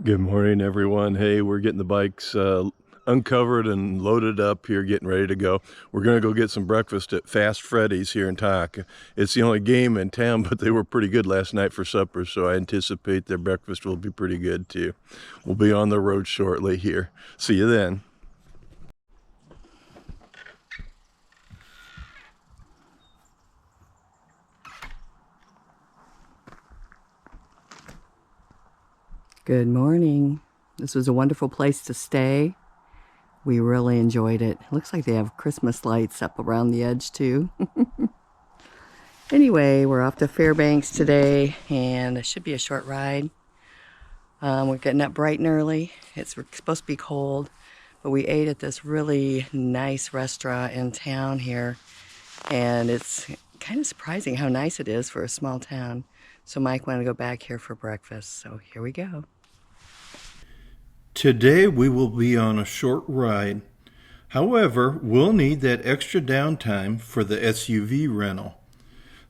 Good morning, everyone. Hey, we're getting the bikes uncovered and loaded up here, getting ready to go. We're going to go get some breakfast at Fast Freddy's here in Tonka. It's the only game in town, but they were pretty good last night for supper, so I anticipate their breakfast will be pretty good too. We'll be on the road shortly here. See you then. Good morning. This was a wonderful place to stay. We really enjoyed it. It looks like they have Christmas lights up around the edge too. Anyway, we're off to Fairbanks today and it should be a short ride. We're getting up bright and early. It's supposed to be cold, but we ate at this really nice restaurant in town here, and it's kind of surprising how nice it is for a small town. So Mike wanted to go back here for breakfast, so here we go. Today we will be on a short ride. However, we'll need that extra downtime for the SUV rental.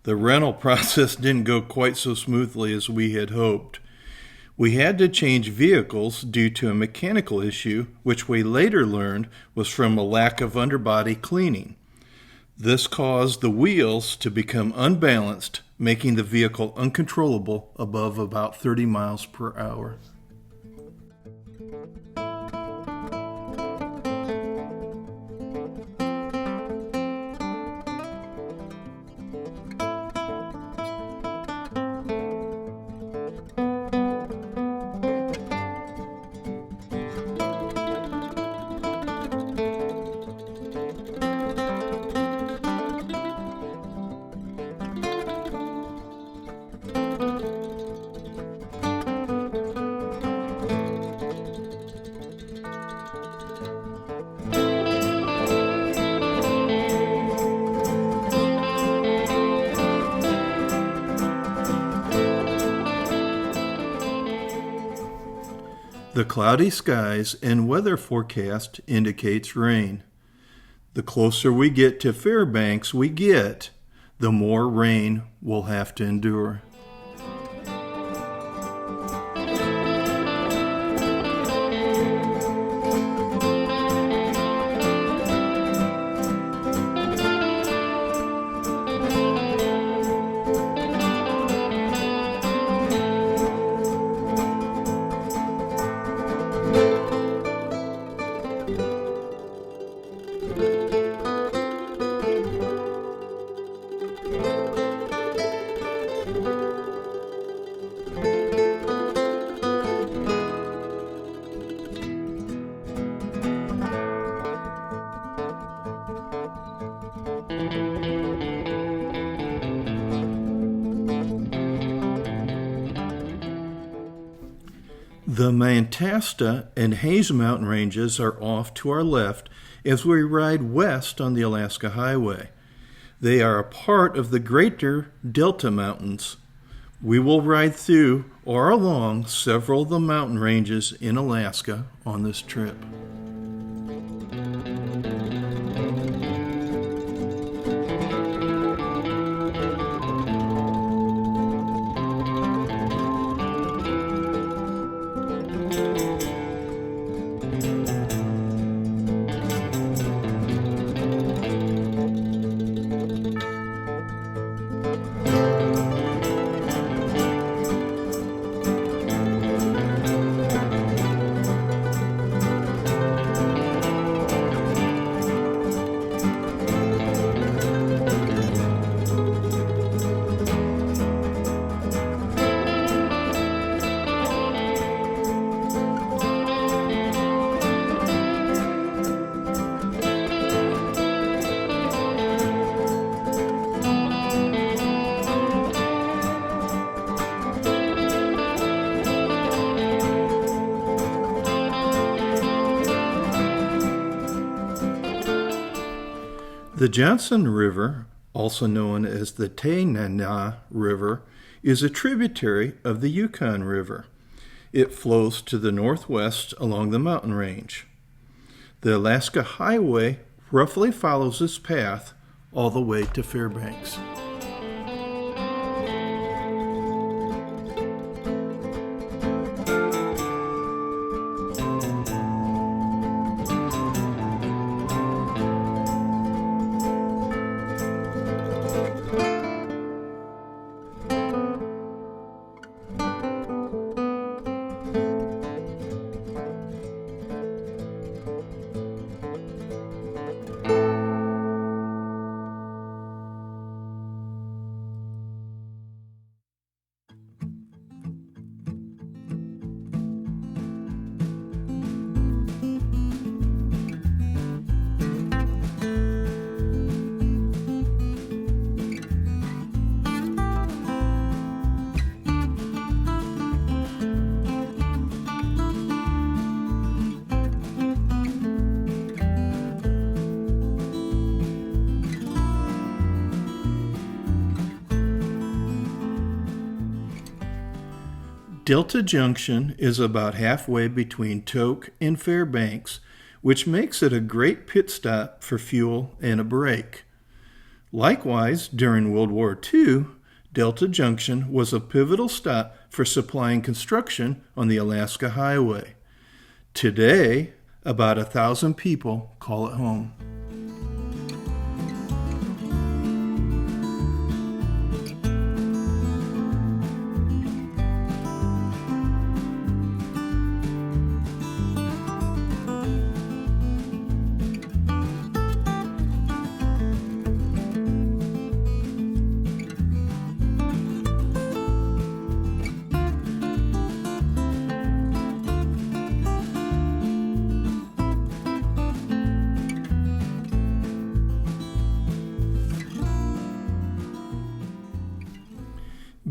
The rental process didn't go quite so smoothly as we had hoped. We had to change vehicles due to a mechanical issue, which we later learned was from a lack of underbody cleaning. This caused the wheels to become unbalanced, making the vehicle uncontrollable above about 30 miles per hour. The cloudy skies and weather forecast indicates rain. The closer we get to Fairbanks the more rain we'll have to endure. The Mantasta and Hayes mountain ranges are off to our left as we ride west on the Alaska Highway. They are a part of the Greater Delta Mountains. We will ride through or along several of the mountain ranges in Alaska on this trip. The Johnson River, also known as the Tanana River, is a tributary of the Yukon River. It flows to the northwest along the mountain range. The Alaska Highway roughly follows this path all the way to Fairbanks. Delta Junction is about halfway between Tok and Fairbanks, which makes it a great pit stop for fuel and a break. Likewise, during World War II, Delta Junction was a pivotal stop for supplying construction on the Alaska Highway. Today, about 1,000 people call it home.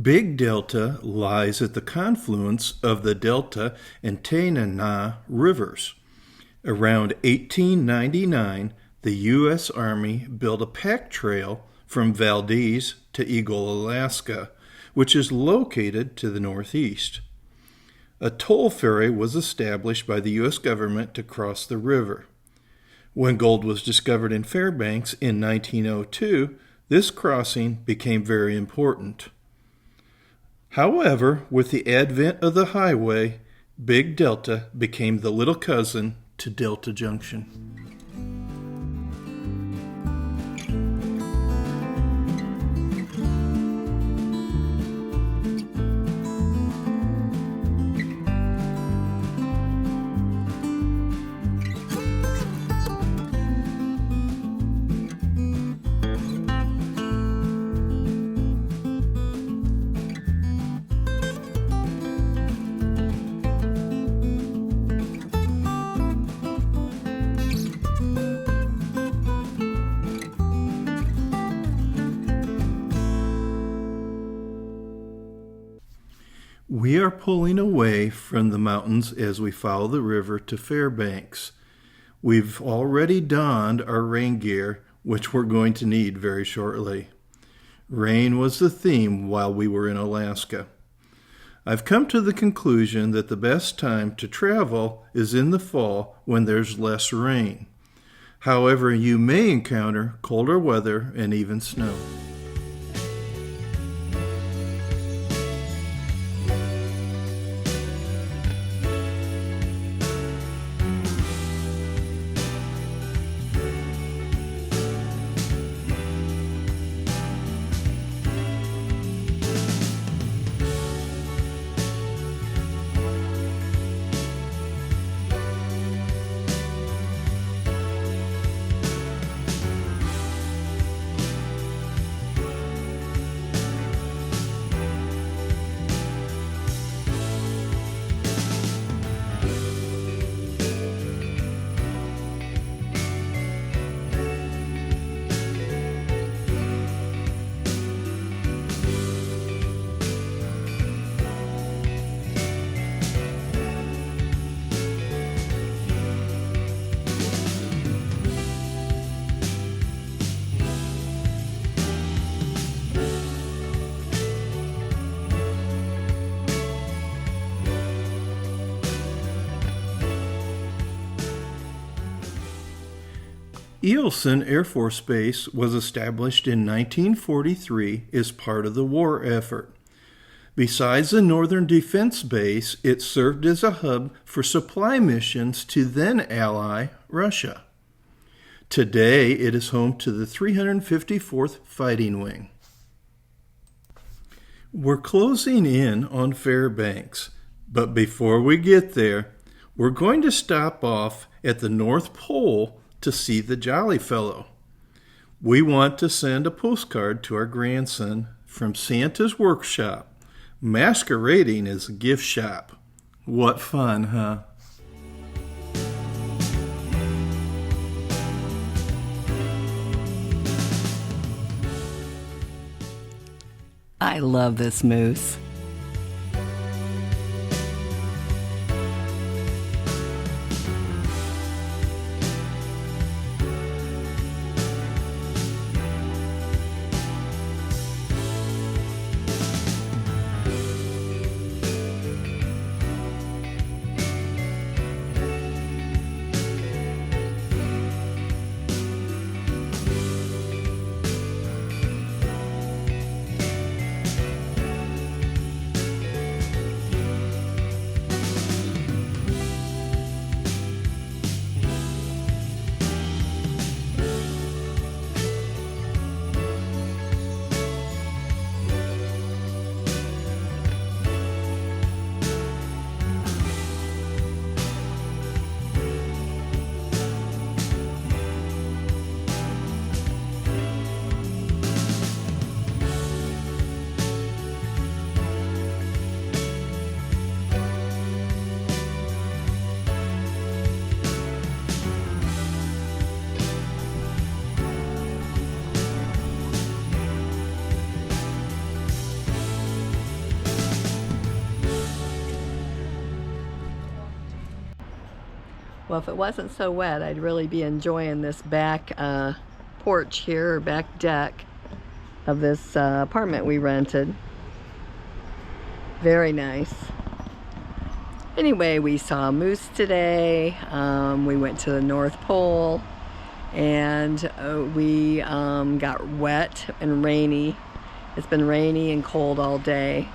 Big Delta lies at the confluence of the Delta and Tanana rivers. Around 1899, the U.S. Army built a pack trail from Valdez to Eagle, Alaska, which is located to the northeast. A toll ferry was established by the U.S. government to cross the river. When gold was discovered in Fairbanks in 1902, this crossing became very important. However, with the advent of the highway, Big Delta became the little cousin to Delta Junction. We are pulling away from the mountains as we follow the river to Fairbanks. We've already donned our rain gear, which we're going to need very shortly. Rain was the theme while we were in Alaska. I've come to the conclusion that the best time to travel is in the fall when there's less rain. However, you may encounter colder weather and even snow. Eielson Air Force Base was established in 1943 as part of the war effort. Besides the Northern Defense Base, it served as a hub for supply missions to then ally Russia. Today, it is home to the 354th Fighting Wing. We're closing in on Fairbanks, but before we get there, we're going to stop off at the North Pole to see the Jolly Fellow. We want to send a postcard to our grandson from Santa's workshop, masquerading as a gift shop. What fun, huh? I love this moose. Well, if it wasn't so wet, I'd really be enjoying this back porch here, or back deck of this apartment we rented. Very nice. Anyway, we saw moose today. We went to the North Pole, and we got wet and rainy. It's been rainy and cold all day.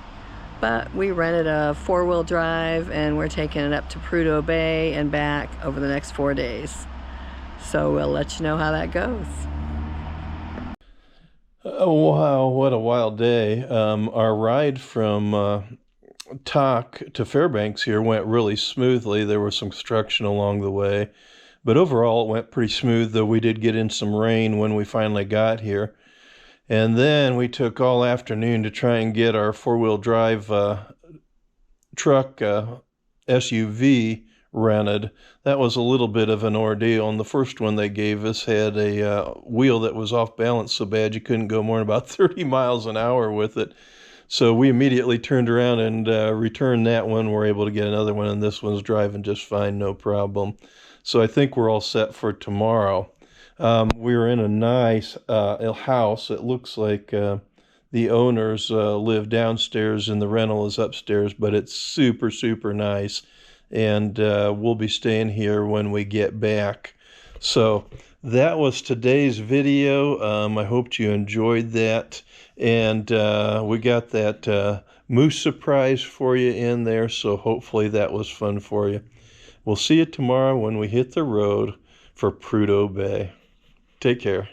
But we rented a 4-wheel drive, and we're taking it up to Prudhoe Bay and back over the next 4 days. So we'll let you know how that goes. Oh, wow, what a wild day. Our ride from Talk to Fairbanks here went really smoothly. There was some construction along the way, but overall it went pretty smooth, though we did get in some rain when we finally got here. And then we took all afternoon to try and get our 4-wheel drive truck SUV rented. That was a little bit of an ordeal, and the first one they gave us had a wheel that was off balance so bad you couldn't go more than about 30 miles an hour with it. So we immediately turned around and returned that one. We're able to get another one, and this one's driving just fine, no problem. So I think we're all set for tomorrow. We're in a nice house. It looks like the owners live downstairs and the rental is upstairs, but it's super, super nice. And we'll be staying here when we get back. So that was today's video. I hope you enjoyed that. And we got that moose surprise for you in there, so hopefully that was fun for you. We'll see you tomorrow when we hit the road for Prudhoe Bay. Take care.